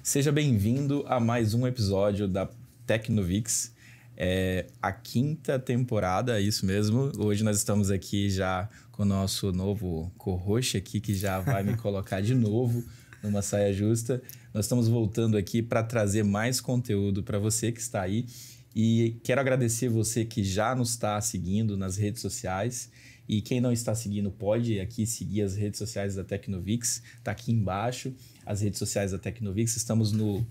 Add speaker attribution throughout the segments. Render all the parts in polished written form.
Speaker 1: Seja bem-vindo a mais um episódio da Tecnovix. A quinta temporada, é isso mesmo. Hoje nós estamos aqui já com o nosso novo co-host aqui, que já vai me colocar de novo numa saia justa. Nós estamos voltando aqui para trazer mais conteúdo para você que está aí. E quero agradecer você que já nos está seguindo nas redes sociais. E quem não está seguindo pode aqui seguir as redes sociais da Tecnovix. Está aqui embaixo as redes sociais da Tecnovix. Estamos no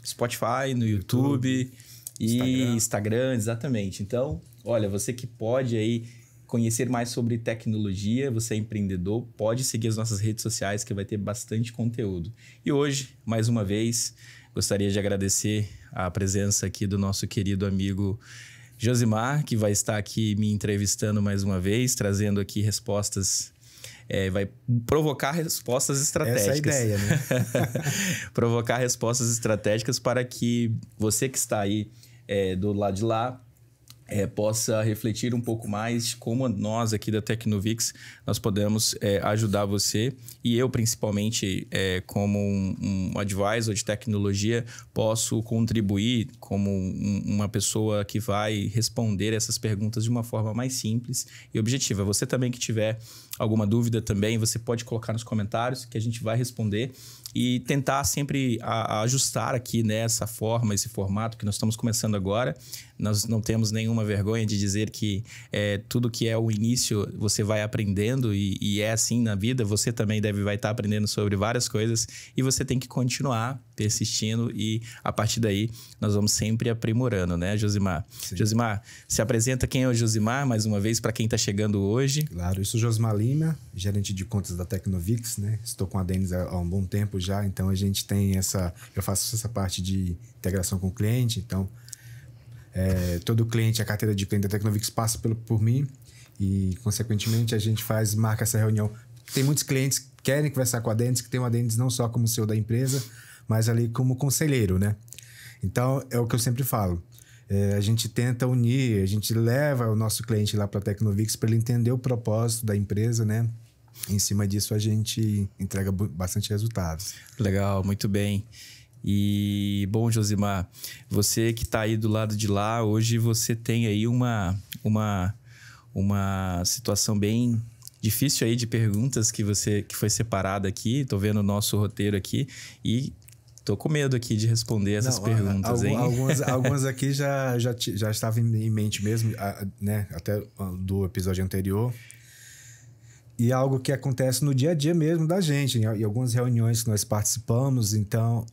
Speaker 1: Spotify, no YouTube e Instagram, exatamente. Então, olha, você que pode aí conhecer mais sobre tecnologia, você é empreendedor, pode seguir as nossas redes sociais que vai ter bastante conteúdo. E hoje, mais uma vez, gostaria de agradecer a presença aqui do nosso querido amigo Josimar, que vai estar aqui me entrevistando mais uma vez, trazendo aqui respostas, vai provocar respostas estratégicas.
Speaker 2: Essa é a ideia, né?
Speaker 1: Provocar respostas estratégicas para que você que está aí do lado de lá possa refletir um pouco mais como nós aqui da Tecnovix nós podemos ajudar você e eu principalmente como um advisor de tecnologia posso contribuir como uma pessoa que vai responder essas perguntas de uma forma mais simples e objetiva. Você também que tiver alguma dúvida também, você pode colocar nos comentários que a gente vai responder e tentar sempre ajustar aqui nessa forma, esse formato que nós estamos começando agora. Nós não temos nenhuma vergonha de dizer que tudo que é o início você vai aprendendo e é assim na vida. Você também vai estar aprendendo sobre várias coisas e você tem que continuar persistindo e a partir daí nós vamos sempre aprimorando, né, Josimar? Sim. Josimar, se apresenta quem é o Josimar, mais uma vez, para quem está chegando hoje.
Speaker 2: Claro, eu sou Josimar Lima, gerente de contas da Tecnovix, né? Estou com a Denis há um bom tempo já, então a gente tem eu faço essa parte de integração com o cliente, então todo cliente, a carteira de cliente da Tecnovix passa por mim e, consequentemente, a gente marca essa reunião. Tem muitos clientes que querem conversar com a Denis, que tem uma Denis não só como CEO da empresa, mas ali como conselheiro, né? Então, é o que eu sempre falo. A gente tenta unir, a gente leva o nosso cliente lá para a Tecnovix para ele entender o propósito da empresa, né? Em cima disso, a gente entrega bastante resultados.
Speaker 1: Legal, muito bem. E, bom, Josimar, você que está aí do lado de lá, hoje você tem aí uma situação bem difícil aí de perguntas que foi separada aqui. Estou vendo o nosso roteiro aqui e tô com medo aqui de responder essas perguntas, hein?
Speaker 2: Algumas aqui já estavam em mente mesmo, né? Até do episódio anterior. E algo que acontece no dia a dia mesmo da gente, em algumas reuniões que nós participamos. Então,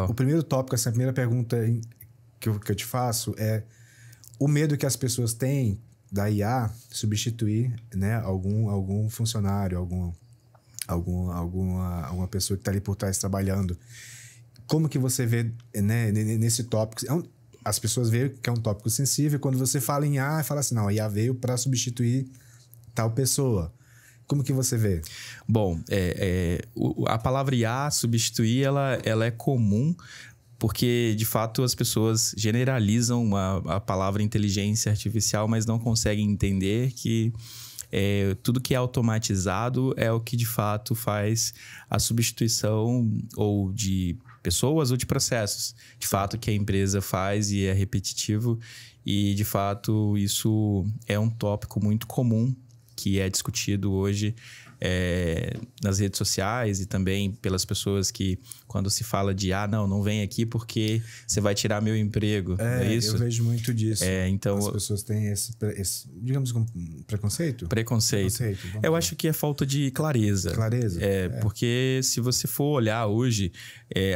Speaker 2: o primeiro tópico, essa primeira pergunta que eu te faço é o medo que as pessoas têm da IA substituir, né, algum funcionário, alguma pessoa que está ali por trás trabalhando. Como que você vê, né, nesse tópico? As pessoas veem que é um tópico sensível. Quando você fala em IA, fala assim, não, a IA veio para substituir tal pessoa. Como que você vê?
Speaker 1: Bom, a palavra IA, substituir, ela é comum porque, de fato, as pessoas generalizam a palavra inteligência artificial, mas não conseguem entender que tudo que é automatizado é o que, de fato, faz a substituição ou de pessoas ou de processos. De fato, que a empresa faz e é repetitivo e, de fato, isso é um tópico muito comum que é discutido hoje nas redes sociais e também pelas pessoas que, quando se fala de não vem aqui porque você vai tirar meu emprego, é isso?
Speaker 2: Eu vejo muito disso.
Speaker 1: Então,
Speaker 2: as pessoas têm esse digamos, preconceito?
Speaker 1: Preconceito. Eu acho que é falta de clareza.
Speaker 2: Clareza?
Speaker 1: Porque se você for olhar hoje,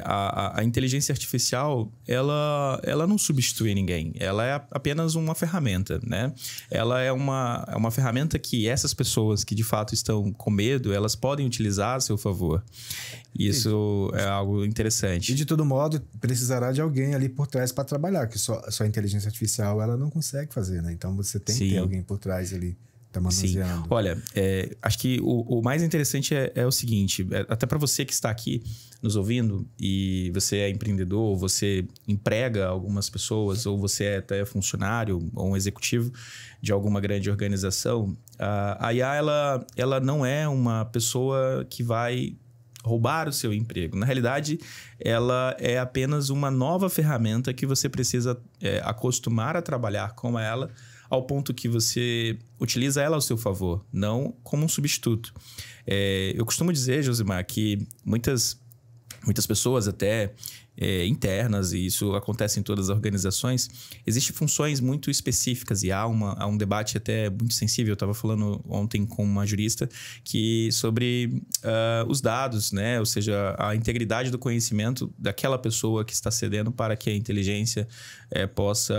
Speaker 1: a inteligência artificial, ela não substitui ninguém. Ela é apenas uma ferramenta, né? Ela é uma ferramenta que essas pessoas que, de fato, estão com medo, elas podem utilizar a seu favor. Isso é algo interessante.
Speaker 2: E, de todo modo, precisará de alguém ali por trás para trabalhar, que só a inteligência artificial ela não consegue fazer, né? Então, você tem que ter alguém por trás ali. Tá manuseando.
Speaker 1: Sim. Olha, acho que o mais interessante é o seguinte, até para você que está aqui nos ouvindo e você é empreendedor, ou você emprega algumas pessoas, ou você é até funcionário ou um executivo de alguma grande organização, a IA ela não é uma pessoa que vai roubar o seu emprego. Na realidade, ela é apenas uma nova ferramenta que você precisa acostumar a trabalhar com ela, ao ponto que você utiliza ela ao seu favor, não como um substituto. Eu costumo dizer, Josimar, que muitas pessoas até internas, e isso acontece em todas as organizações, existem funções muito específicas e há um debate até muito sensível. Eu estava falando ontem com uma jurista sobre os dados, né? Ou seja, a integridade do conhecimento daquela pessoa que está cedendo para que a inteligência possa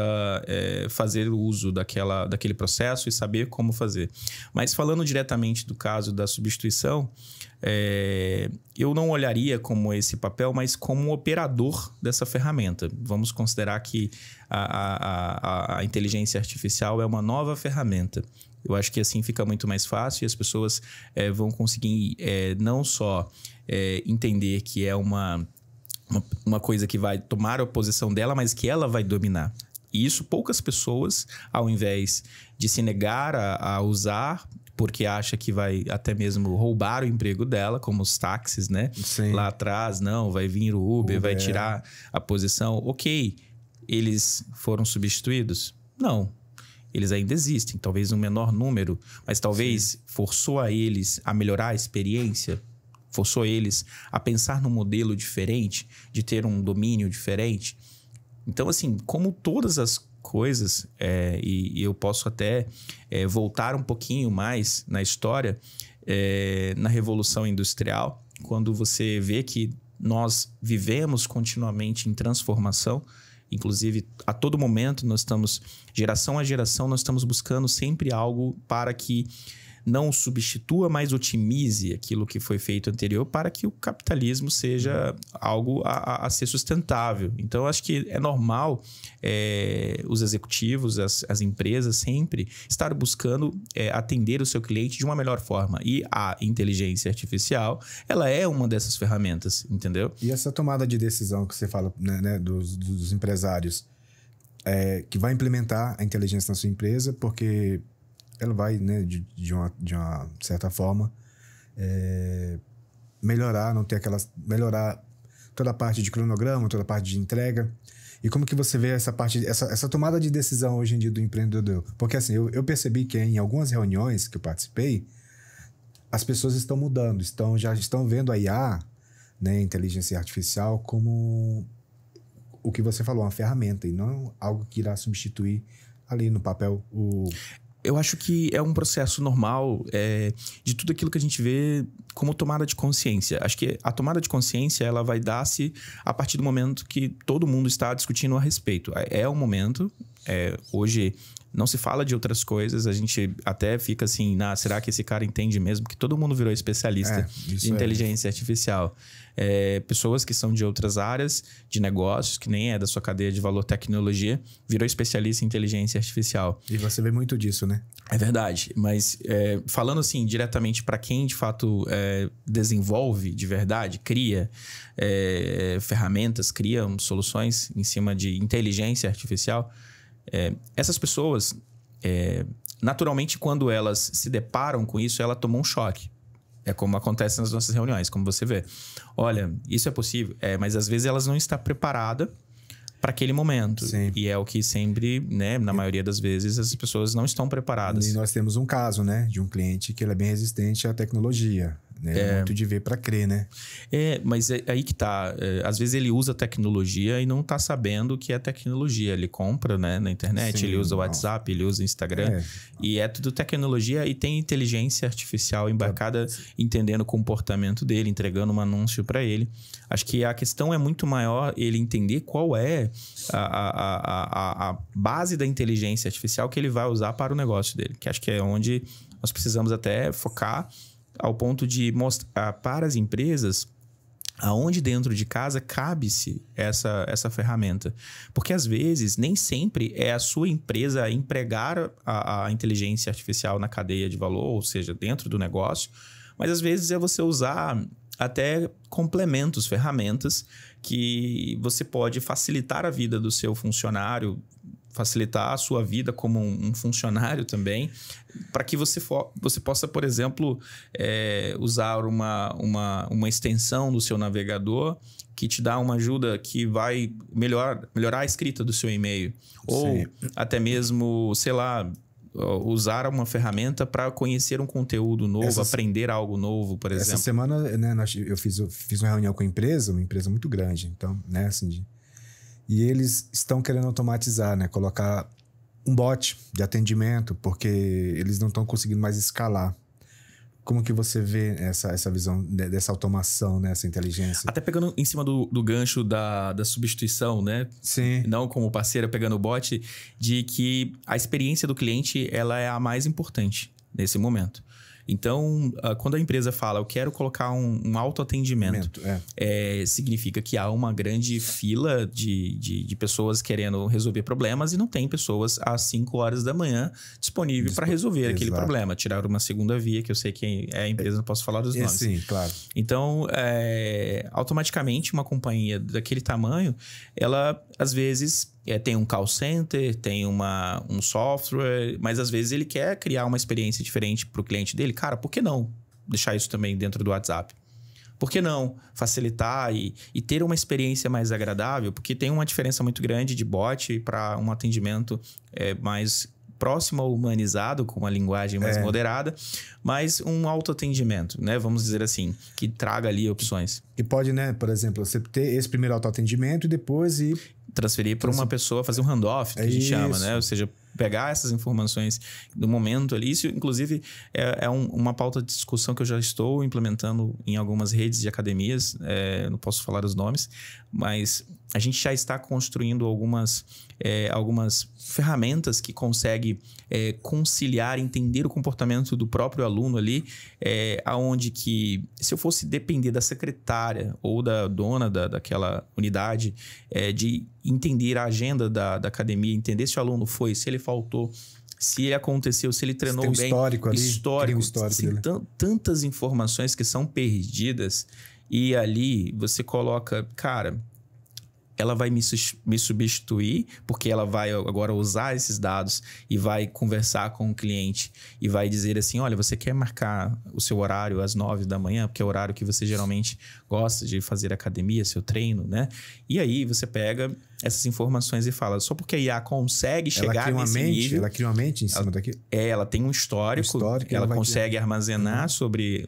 Speaker 1: fazer o uso daquele processo e saber como fazer. Mas falando diretamente do caso da substituição, eu não olharia como esse papel, mas como um operador dessa ferramenta. Vamos considerar que a inteligência artificial é uma nova ferramenta. Eu acho que assim fica muito mais fácil e as pessoas vão conseguir não só entender que é uma coisa que vai tomar a posição dela, mas que ela vai dominar. E isso poucas pessoas, ao invés de se negar a usar, porque acha que vai até mesmo roubar o emprego dela, como os táxis, né?
Speaker 2: Sim.
Speaker 1: Lá atrás, não, vai vir o Uber, vai tirar a posição. Ok, eles foram substituídos? Não, eles ainda existem, talvez um menor número, mas talvez forçou a eles a melhorar a experiência, forçou eles a pensar num modelo diferente, de ter um domínio diferente. Então, assim, como todas as coisas, e eu posso até voltar um pouquinho mais na história, na Revolução Industrial, quando você vê que nós vivemos continuamente em transformação, inclusive a todo momento nós estamos, geração a geração, nós estamos buscando sempre algo para que não substitua, mas otimize aquilo que foi feito anterior para que o capitalismo seja algo a ser sustentável. Então, eu acho que é normal os executivos, as empresas sempre estar buscando atender o seu cliente de uma melhor forma. E a inteligência artificial, ela é uma dessas ferramentas, entendeu?
Speaker 2: E essa tomada de decisão que você fala, né, dos empresários, que vai implementar a inteligência na sua empresa, porque ela vai, né, de uma certa forma, melhorar toda a parte de cronograma, toda a parte de entrega. E como que você vê essa tomada de decisão hoje em dia do empreendedor? Porque assim, eu percebi que em algumas reuniões que eu participei, as pessoas estão mudando, já estão vendo a IA, né, inteligência artificial, como o que você falou, uma ferramenta, e não algo que irá substituir ali no papel
Speaker 1: Eu acho que é um processo normal de tudo aquilo que a gente vê como tomada de consciência. Acho que a tomada de consciência ela vai dar-se a partir do momento que todo mundo está discutindo a respeito. É um momento, hoje não se fala de outras coisas, a gente até fica assim, será que esse cara entende mesmo? Porque todo mundo virou especialista de inteligência artificial. Pessoas que são de outras áreas de negócios, que nem é da sua cadeia de valor tecnologia, virou especialista em inteligência artificial.
Speaker 2: E você vê muito disso, né?
Speaker 1: É verdade, mas falando assim diretamente para quem de fato desenvolve de verdade, cria ferramentas, cria soluções em cima de inteligência artificial, essas pessoas, naturalmente, quando elas se deparam com isso, ela tomou um choque. É como acontece nas nossas reuniões, como você vê. Olha, isso é possível, mas às vezes elas não estão preparadas para aquele momento.
Speaker 2: Sim.
Speaker 1: E é o que sempre, né, na maioria das vezes, as pessoas não estão preparadas.
Speaker 2: E nós temos um caso, né, de um cliente que ele é bem resistente à tecnologia. Né? Muito de ver para crer, né?
Speaker 1: Mas aí que tá. Às vezes ele usa tecnologia e não tá sabendo o que é tecnologia. Ele compra, né, na internet, ele usa o WhatsApp, ele usa o Instagram. E é tudo tecnologia e tem inteligência artificial embarcada, entendendo o comportamento dele, entregando um anúncio para ele. Acho que a questão é muito maior ele entender qual é a base da inteligência artificial que ele vai usar para o negócio dele. Que acho que é onde nós precisamos até focar, ao ponto de mostrar para as empresas aonde dentro de casa cabe-se essa ferramenta. Porque às vezes, nem sempre é a sua empresa a empregar a inteligência artificial na cadeia de valor, ou seja, dentro do negócio, mas às vezes é você usar até complementos, ferramentas que você pode facilitar a vida do seu funcionário facilitar a sua vida como um funcionário também, para que você possa, por exemplo, usar uma extensão do seu navegador que te dá uma ajuda que vai melhorar a escrita do seu e-mail. Ou até mesmo, sei lá, usar uma ferramenta para conhecer um conteúdo novo, aprender algo novo, por exemplo.
Speaker 2: Essa semana, né, eu fiz uma reunião com uma empresa muito grande, então, né, Cindy? E eles estão querendo automatizar, né? Colocar um bot de atendimento, porque eles não estão conseguindo mais escalar. Como que você vê essa visão dessa automação, né? Essa inteligência?
Speaker 1: Até pegando em cima do gancho da substituição, né?
Speaker 2: Sim.
Speaker 1: Não como parceira pegando o bot, de que a experiência do cliente ela é a mais importante nesse momento. Então, quando a empresa fala, eu quero colocar um autoatendimento, significa que há uma grande fila de pessoas querendo resolver problemas e não tem pessoas às 5 horas da manhã disponível para resolver aquele problema. Tirar uma segunda via, que eu sei que é a empresa, não posso falar dos nomes.
Speaker 2: Sim, claro.
Speaker 1: Então, automaticamente, uma companhia daquele tamanho, ela, às vezes... tem um call center, tem um software, mas às vezes ele quer criar uma experiência diferente para o cliente dele. Cara, por que não deixar isso também dentro do WhatsApp? Por que não facilitar e ter uma experiência mais agradável? Porque tem uma diferença muito grande de bot para um atendimento mais próximo ao humanizado, com uma linguagem mais moderada, mas um autoatendimento, né? Vamos dizer assim, que traga ali opções.
Speaker 2: E pode, né, por exemplo, você ter esse primeiro autoatendimento e depois
Speaker 1: transferir para uma pessoa, fazer um handoff, que a gente chama, né? Ou seja, pegar essas informações do momento ali. Isso, inclusive, é uma pauta de discussão que eu já estou implementando em algumas redes de academias. Não posso falar os nomes, mas a gente já está construindo algumas ferramentas que conseguem conciliar, entender o comportamento do próprio aluno ali, aonde que, se eu fosse depender da secretária ou da dona daquela unidade, de entender a agenda da academia, entender se o aluno foi, se ele faltou, se ele aconteceu, se ele treinou bem.
Speaker 2: Histórico ali.
Speaker 1: Histórico. Assim, tantas informações que são perdidas e ali você coloca, cara... ela vai me substituir, porque ela vai agora usar esses dados e vai conversar com o cliente e vai dizer assim, olha, você quer marcar o seu horário às 9 da manhã, porque é o horário que você geralmente gosta de fazer academia, seu treino, né? E aí você pega essas informações e fala, só porque a IA consegue chegar nesse nível...
Speaker 2: Ela cria uma mente em cima daquilo?
Speaker 1: Ela tem um histórico ela consegue armazenar sobre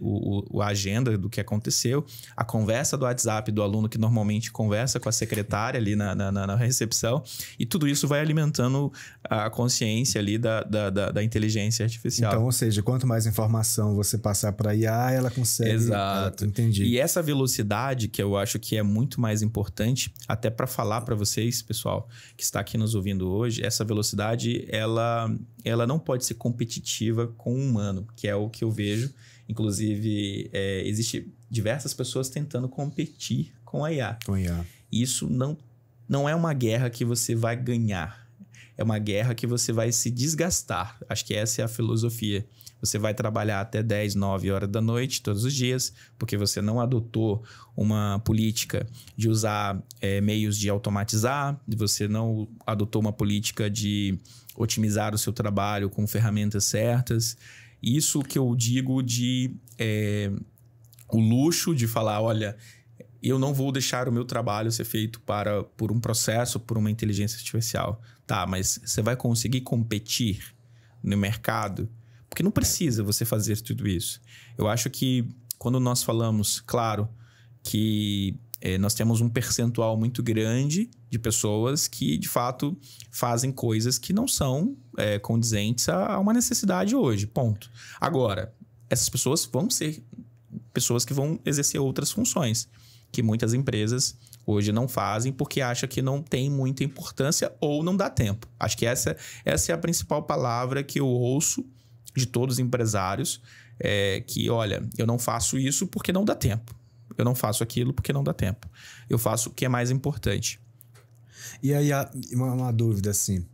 Speaker 1: a agenda do que aconteceu, a conversa do WhatsApp do aluno que normalmente conversa com a secretária ali na recepção, e tudo isso vai alimentando a consciência ali da inteligência artificial.
Speaker 2: Então, ou seja, quanto mais informação você passar para a IA, ela consegue...
Speaker 1: Exato.
Speaker 2: Entendi.
Speaker 1: E essa velocidade, que eu acho que é muito mais importante, até para falar para vocês, pessoal, que está aqui nos ouvindo hoje, essa velocidade, ela não pode ser competitiva com o humano, que é o que eu vejo. Inclusive, existe diversas pessoas tentando competir com a IA. Isso não é uma guerra que você vai ganhar. É uma guerra que você vai se desgastar. Acho que essa é a filosofia. Você vai trabalhar até 10, 9 horas da noite todos os dias, porque você não adotou uma política de usar meios de automatizar, você não adotou uma política de otimizar o seu trabalho com ferramentas certas. Isso que eu digo de o luxo de falar, olha, eu não vou deixar o meu trabalho ser feito por um processo, por uma inteligência artificial. Tá, mas você vai conseguir competir no mercado? Porque não precisa você fazer tudo isso. Eu acho que quando nós falamos, claro, que nós temos um percentual muito grande de pessoas que, de fato, fazem coisas que não são condizentes a uma necessidade hoje, ponto. Agora, essas pessoas vão ser pessoas que vão exercer outras funções, que muitas empresas hoje não fazem porque acham que não tem muita importância ou não dá tempo. Acho que essa é a principal palavra que eu ouço de todos os empresários, que, olha, eu não faço isso porque não dá tempo. Eu não faço aquilo porque não dá tempo. Eu faço o que é mais importante.
Speaker 2: E aí, uma dúvida assim,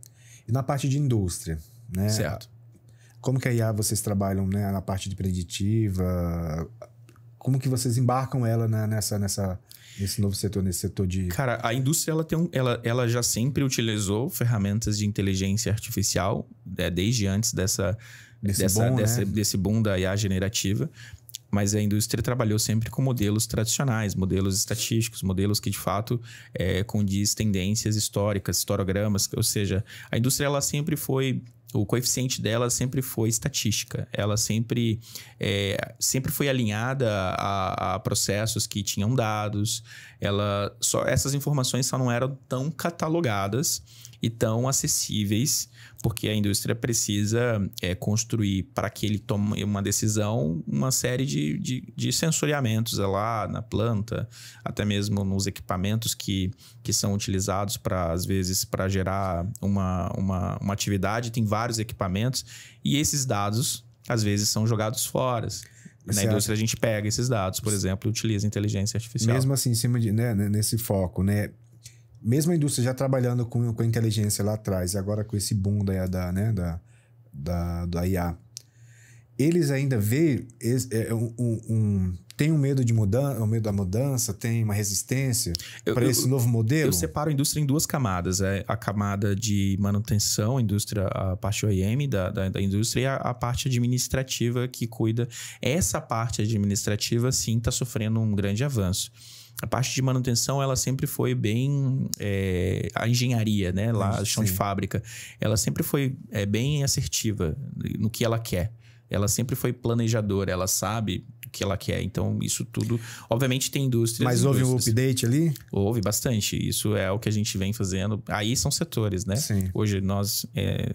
Speaker 2: e na parte de indústria, né?
Speaker 1: Certo.
Speaker 2: Como que a IA vocês trabalham, né, na parte de preditiva? como que vocês embarcam ela nesse novo setor, nesse setor de...
Speaker 1: Cara, a indústria ela já sempre utilizou ferramentas de inteligência artificial, desde antes desse boom da IA generativa. Mas a indústria trabalhou sempre com modelos tradicionais, modelos estatísticos, modelos que de fato condiz tendências históricas, histogramas. Ou seja, a indústria ela sempre foi... O coeficiente dela sempre foi estatística. Ela sempre foi alinhada a processos que tinham dados. Essas informações só não eram tão catalogadas e tão acessíveis, porque a indústria precisa construir, para que ele tome uma decisão, uma série de sensoriamentos lá na planta, até mesmo nos equipamentos que são utilizados às vezes para gerar uma atividade. Tem vários equipamentos e esses dados às vezes são jogados fora. Na indústria a gente pega esses dados, por exemplo, e utiliza inteligência artificial.
Speaker 2: Mesmo assim, em cima nesse foco, né? Mesmo a indústria já trabalhando com a inteligência lá atrás, e agora com esse boom da IA, eles ainda tem um medo um medo da mudança, tem uma resistência para esse novo modelo?
Speaker 1: Eu separo a indústria em duas camadas. A camada de manutenção, a parte OEM da indústria, e a parte administrativa que cuida. Essa parte administrativa, sim, está sofrendo um grande avanço. A parte de manutenção, ela sempre foi bem... a engenharia, né? Lá, chão de fábrica. Ela sempre foi bem assertiva no que ela quer. Ela sempre foi planejadora. Ela sabe o que ela quer. Então, isso tudo... Obviamente, tem indústrias...
Speaker 2: Mas houve um update ali?
Speaker 1: Houve bastante. Isso é o que a gente vem fazendo. Aí são setores, né?
Speaker 2: Sim.
Speaker 1: Hoje, nós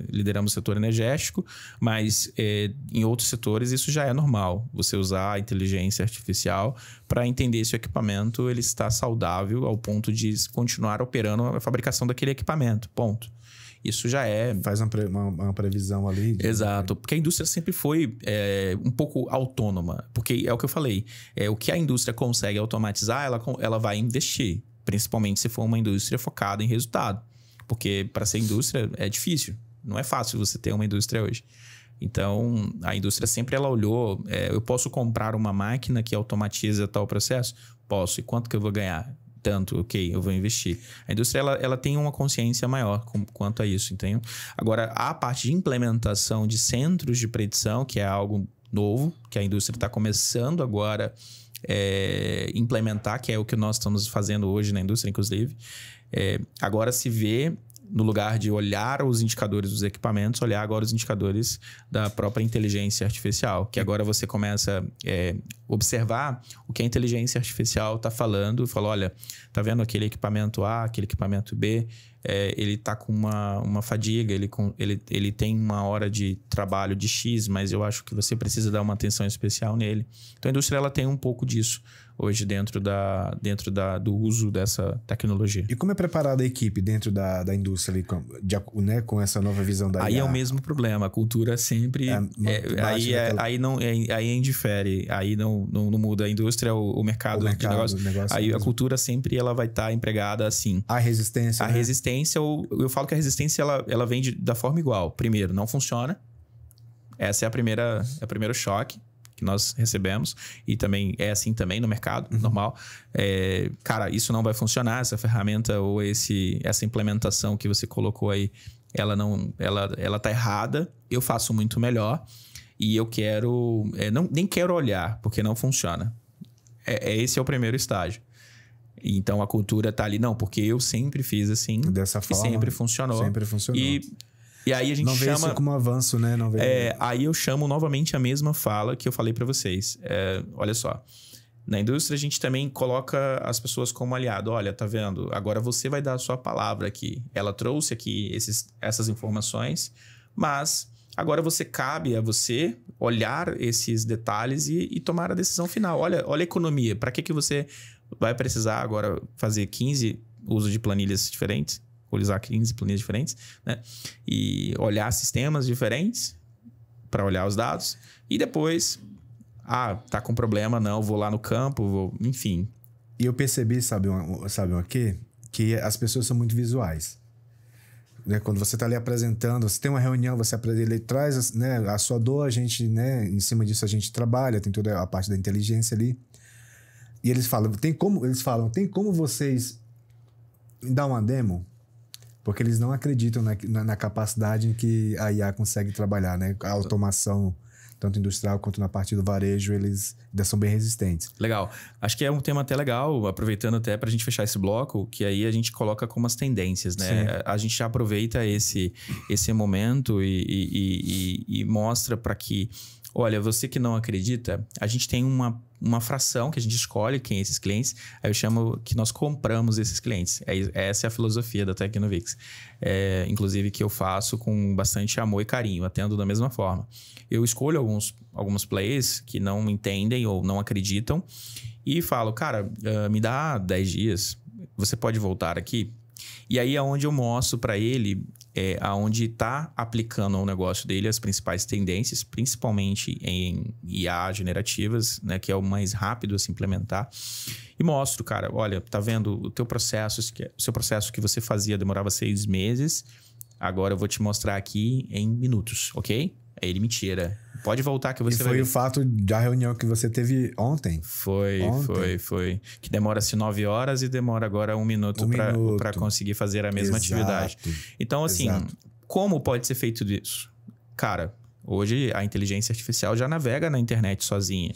Speaker 1: lideramos o setor energético, mas em outros setores isso já é normal. Você usar a inteligência artificial para entender se o equipamento ele está saudável ao ponto de continuar operando a fabricação daquele equipamento. Ponto. Isso já
Speaker 2: faz uma previsão ali.
Speaker 1: Exato. Porque a indústria sempre foi um pouco autônoma. Porque é o que eu falei. O que a indústria consegue automatizar, ela vai investir. Principalmente se for uma indústria focada em resultado. Porque para ser indústria é difícil. Não é fácil você ter uma indústria hoje. Então, a indústria sempre ela olhou... eu posso comprar uma máquina que automatiza tal processo? Posso. E quanto que eu vou ganhar? Tanto, ok, eu vou investir. A indústria, ela tem uma consciência maior quanto a isso, entendeu? Agora, a parte de implementação de centros de predição, que é algo novo, que a indústria está começando agora implementar, que é o que nós estamos fazendo hoje na indústria, inclusive. Agora se vê, no lugar de olhar os indicadores dos equipamentos, olhar agora os indicadores da própria inteligência artificial. Que agora você começa a observar o que a inteligência artificial está falando. Fala, olha, tá vendo aquele equipamento A, aquele equipamento B? Ele está com uma fadiga, ele tem uma hora de trabalho de X, mas eu acho que você precisa dar uma atenção especial nele. Então, a indústria ela tem um pouco disso hoje dentro do uso dessa tecnologia.
Speaker 2: E como é preparada a equipe dentro da indústria ali, com essa nova visão da IA?
Speaker 1: Aí é o mesmo problema, a cultura sempre... aí indifere, aí não muda a indústria, o mercado de negócio. Aí a cultura sempre ela vai estar empregada assim.
Speaker 2: A resistência,
Speaker 1: A resistência, eu falo que a resistência ela vem da forma igual. Primeiro, não funciona. Essa é o primeiro choque que nós recebemos, e também é assim também no mercado, normal. Cara, isso não vai funcionar, essa ferramenta ou essa implementação que você colocou aí, ela tá errada, eu faço muito melhor e eu quero... nem quero olhar, porque não funciona. Esse é o primeiro estágio. Então, a cultura tá ali, não, porque eu sempre fiz assim.
Speaker 2: Dessa forma.
Speaker 1: E sempre funcionou.
Speaker 2: Sempre funcionou.
Speaker 1: E aí a gente
Speaker 2: não vê isso como avanço, né? Não vê...
Speaker 1: aí eu chamo novamente a mesma fala que eu falei para vocês. Olha só, na indústria a gente também coloca as pessoas como aliado. Olha, tá vendo? Agora você vai dar a sua palavra aqui. Ela trouxe aqui essas informações, mas agora cabe a você olhar esses detalhes e tomar a decisão final. Olha a economia. Para que você vai precisar agora fazer 15 uso de planilhas diferentes? Usar 15 planilhas diferentes, né? E olhar sistemas diferentes para olhar os dados. E depois, tá com problema, não, vou lá no campo, enfim.
Speaker 2: E eu percebi, sabe o quê? Que as pessoas são muito visuais. Né? Quando você está ali apresentando, você tem uma reunião, ele traz, né, a sua dor, a gente, né, em cima disso a gente trabalha, tem toda a parte da inteligência ali. E eles falam, tem como vocês me dar uma demo? Porque eles não acreditam na capacidade em que a IA consegue trabalhar, né? A automação, tanto industrial quanto na parte do varejo, eles ainda são bem resistentes.
Speaker 1: Legal. Acho que é um tema até legal, aproveitando até para a gente fechar esse bloco, que aí a gente coloca como as tendências, né? Sim. A gente já aproveita esse momento e mostra para que, olha, você que não acredita, a gente tem uma fração que a gente escolhe quem é esses clientes, aí eu chamo que nós compramos esses clientes. Essa é a filosofia da Tecnovix. Inclusive que eu faço com bastante amor e carinho, atendo da mesma forma. Eu escolho alguns players que não entendem ou não acreditam e falo, cara, me dá 10 dias, você pode voltar aqui? E aí é onde eu mostro para ele aonde está aplicando ao negócio dele as principais tendências, principalmente em IA generativas, né, que é o mais rápido a se implementar. E mostro, cara, olha, tá vendo o teu processo, o seu processo que você fazia demorava 6 meses, agora eu vou te mostrar aqui em minutos, ok? Aí ele me tira. Pode voltar que você vai ver.
Speaker 2: E foi o fato da reunião que você teve ontem?
Speaker 1: Foi. Que demora-se 9 horas e demora agora 1 minuto para conseguir fazer a mesma atividade. Então, assim, como pode ser feito isso? Cara, hoje a inteligência artificial já navega na internet sozinha.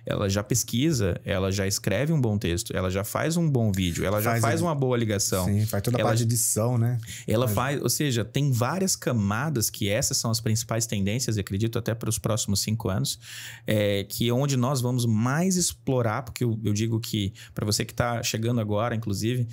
Speaker 1: Ela já pesquisa, ela já escreve um bom texto, ela já faz um bom vídeo, ela já faz uma boa ligação.
Speaker 2: Sim, faz toda a parte de edição, né?
Speaker 1: Ela faz, ou seja, tem várias camadas que essas são as principais tendências, eu acredito, até para os próximos 5 anos, que é onde nós vamos mais explorar, porque eu digo que, para você que está chegando agora, inclusive,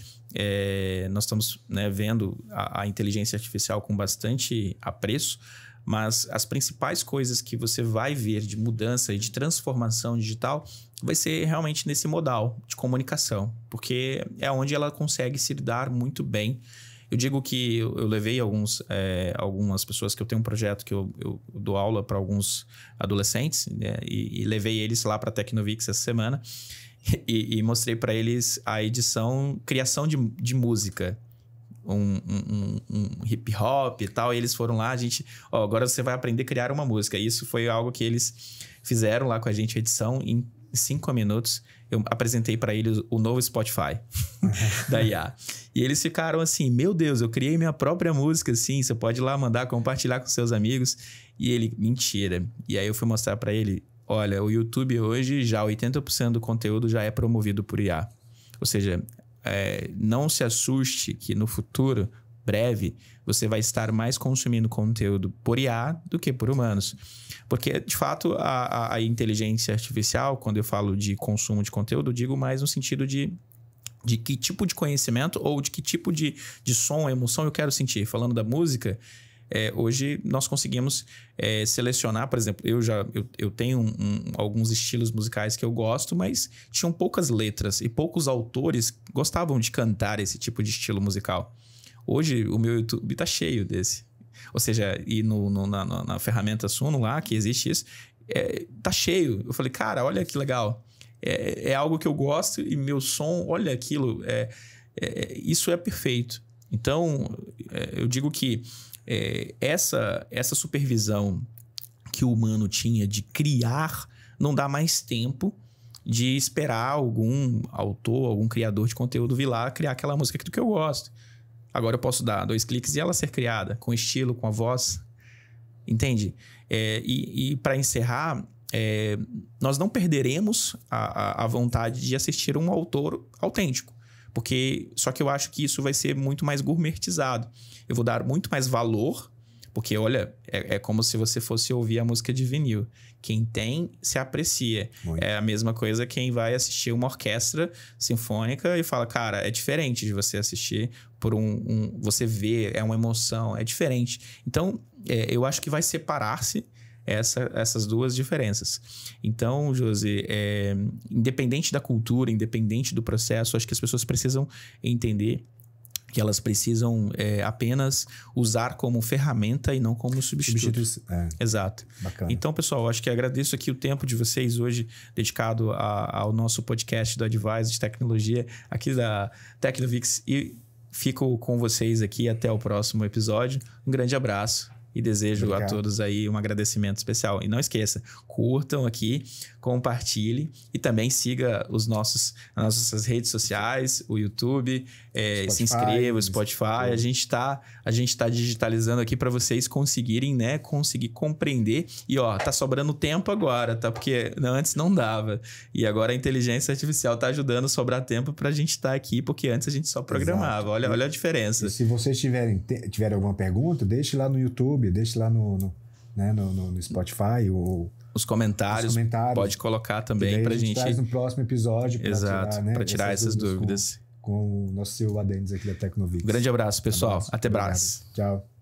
Speaker 1: nós estamos, né, vendo a inteligência artificial com bastante apreço, mas as principais coisas que você vai ver de mudança e de transformação digital vai ser realmente nesse modal de comunicação, porque é onde ela consegue se dar muito bem. Eu digo que eu levei algumas pessoas que eu tenho um projeto que eu dou aula para alguns adolescentes, né, e levei eles lá para a Tecnovix essa semana e mostrei para eles a criação de música. Um hip hop e tal, e eles foram lá, agora você vai aprender a criar uma música. Isso foi algo que eles fizeram lá com a gente, a edição, em 5 minutos. Eu apresentei para eles o novo Spotify da IA. E eles ficaram assim, meu Deus, eu criei minha própria música, assim, você pode ir lá mandar, compartilhar com seus amigos. E ele, mentira. E aí eu fui mostrar para ele, olha, o YouTube hoje, já 80% do conteúdo já é promovido por IA. Ou seja, não se assuste que no futuro, breve, você vai estar mais consumindo conteúdo por IA do que por humanos. Porque, de fato, a inteligência artificial, quando eu falo de consumo de conteúdo, eu digo mais no sentido de que tipo de conhecimento ou de que tipo de som, emoção eu quero sentir. Falando da música, hoje nós conseguimos selecionar, por exemplo, eu tenho alguns estilos musicais que eu gosto, mas tinham poucas letras e poucos autores gostavam de cantar esse tipo de estilo musical. Hoje o meu YouTube tá cheio desse. Ou seja, e na ferramenta Suno lá, que existe isso, tá cheio. Eu falei, cara, olha que legal. É algo que eu gosto e meu som, olha aquilo. Isso é perfeito. Então, eu digo que essa supervisão que o humano tinha de criar, não dá mais tempo de esperar algum autor, algum criador de conteúdo vir lá criar aquela música que eu gosto. Agora eu posso dar 2 cliques e ela ser criada, com estilo, com a voz. Entende? E para encerrar, nós não perderemos a vontade de assistir um autor autêntico. Só que eu acho que isso vai ser muito mais gourmetizado. Eu vou dar muito mais valor, porque, olha, é como se você fosse ouvir a música de vinil. Quem tem, se aprecia. Muito. É a mesma coisa quem vai assistir uma orquestra sinfônica e fala, cara, é diferente de você assistir por você ver, é uma emoção, é diferente. Então, eu acho que vai separar-se essas duas diferenças. Então, Josi, independente da cultura, independente do processo, acho que as pessoas precisam entender que elas precisam apenas usar como ferramenta e não como substituto. Exato.
Speaker 2: Bacana.
Speaker 1: Então, pessoal, acho que agradeço aqui o tempo de vocês hoje dedicado ao nosso podcast do Advise de tecnologia aqui da Tecnovix, e fico com vocês aqui até o próximo episódio. Um grande abraço. E desejo a todos aí um agradecimento especial. E não esqueça, curtam aqui, compartilhe e também siga as nossas redes sociais, o YouTube, se inscreva, o Spotify. A gente tá digitalizando aqui para vocês conseguirem, né, conseguir compreender. E tá sobrando tempo agora, tá? Porque antes não dava. E agora a inteligência artificial tá ajudando a sobrar tempo pra gente estar aqui, porque antes a gente só programava. Olha a diferença.
Speaker 2: E se vocês tiverem alguma pergunta, deixe lá no YouTube, deixe lá no Spotify ou
Speaker 1: os comentários, pode colocar também pra gente
Speaker 2: traz no próximo episódio
Speaker 1: para tirar essas dúvidas
Speaker 2: com o nosso CEO Adenis aqui da Tecnovix.
Speaker 1: Grande abraço, pessoal. Até mais.
Speaker 2: Tchau.